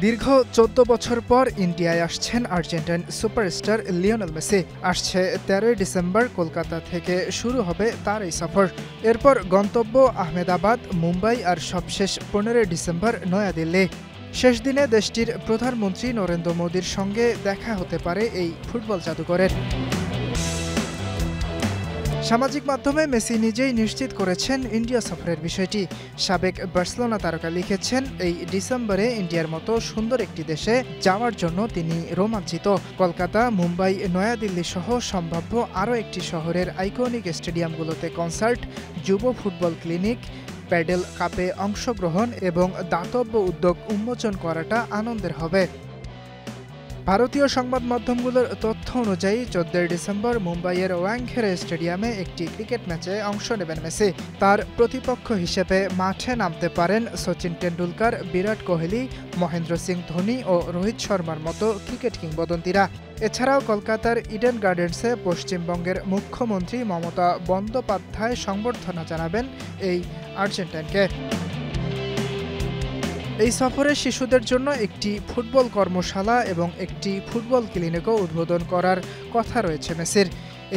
দীর্ঘ ১৪ বছর পর ইন্ডিয়ায় আসছেন আর্জেন্টাইন সুপারস্টার লিওনেল মেসি। আসছে ১৩ ডিসেম্বর কলকাতা থেকে শুরু হবে তার এই সফর। এরপর গন্তব্য আহমেদাবাদ, মুম্বাই আর সবশেষ ১৫ ডিসেম্বর নয়াদিল্লি। শেষ দিনে দেশটির প্রধানমন্ত্রী নরেন্দ্র মোদির সঙ্গে দেখা হতে পারে এই ফুটবল জাদুকরের। সামাজিক মাধ্যমে মেসি নিজেই নিশ্চিত করেছেন ইন্ডিয়া সফরের বিষয়টি। সাবেক বার্সেলোনা তারকা লিখেছেন, এই ডিসেম্বরে ইন্ডিয়ার মতো সুন্দর একটি দেশে যাওয়ার জন্য তিনি রোমাঞ্চিত। কলকাতা, মুম্বাই, নয়াদিল্লি সহ সম্ভাব্য আরও একটি শহরের আইকনিক স্টেডিয়ামগুলোতে কনসার্ট, যুব ফুটবল ক্লিনিক, প্যাডেল কাপে অংশগ্রহণ এবং দাতব্য উদ্যোগ উন্মোচন করাটা আনন্দের হবে। ভারতীয় সংবাদ মাধ্যমগুলোর তথ্য অনুযায়ী ১৪ ডিসেম্বর মুম্বাইয়ের ওয়াংখেড়ে স্টেডিয়ামে একটি ক্রিকেট ম্যাচে অংশ নেবেন মেসি। তার প্রতিপক্ষ হিসেবে মাঠে নামতে পারেন সচিন টেন্ডুলকার, বিরাট কোহলি, মহেন্দ্র সিং ধোনি ও রোহিত শর্মার মতো ক্রিকেট কিংবদন্তিরা। এছাড়াও কলকাতার ইডেন গার্ডেন্সে পশ্চিমবঙ্গের মুখ্যমন্ত্রী মমতা বন্দ্যোপাধ্যায় সংবর্ধনা জানাবেন এই আর্জেন্টাইনকে। এই সফরে শিশুদের জন্য একটি ফুটবল কর্মশালা এবং একটি ফুটবল ক্লিনিকও উদ্বোধন করার কথা রয়েছে মেসির।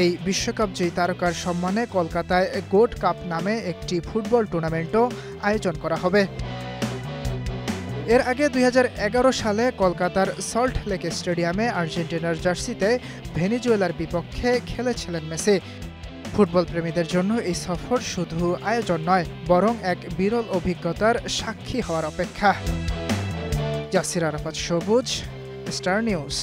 এই বিশ্বকাপজয়ী তারকার সম্মানে কলকাতায় গোট কাপ নামে একটি ফুটবল টুর্নামেন্টও আয়োজন করা হবে। এর আগে ২০১১ সালে কলকাতার সল্ট লেক স্টেডিয়ামে আর্জেন্টিনার জার্সিতে ভেনেজুয়েলার বিপক্ষে খেলেছিলেন মেসি। ফুটবল প্রেমীদের জন্য এই সফর শুধু আয়োজন নয়, বরং এক বিরল অভিজ্ঞতার সাক্ষী হওয়ার অপেক্ষা। ইয়াসির আরাফাত সবুজ, স্টার নিউজ।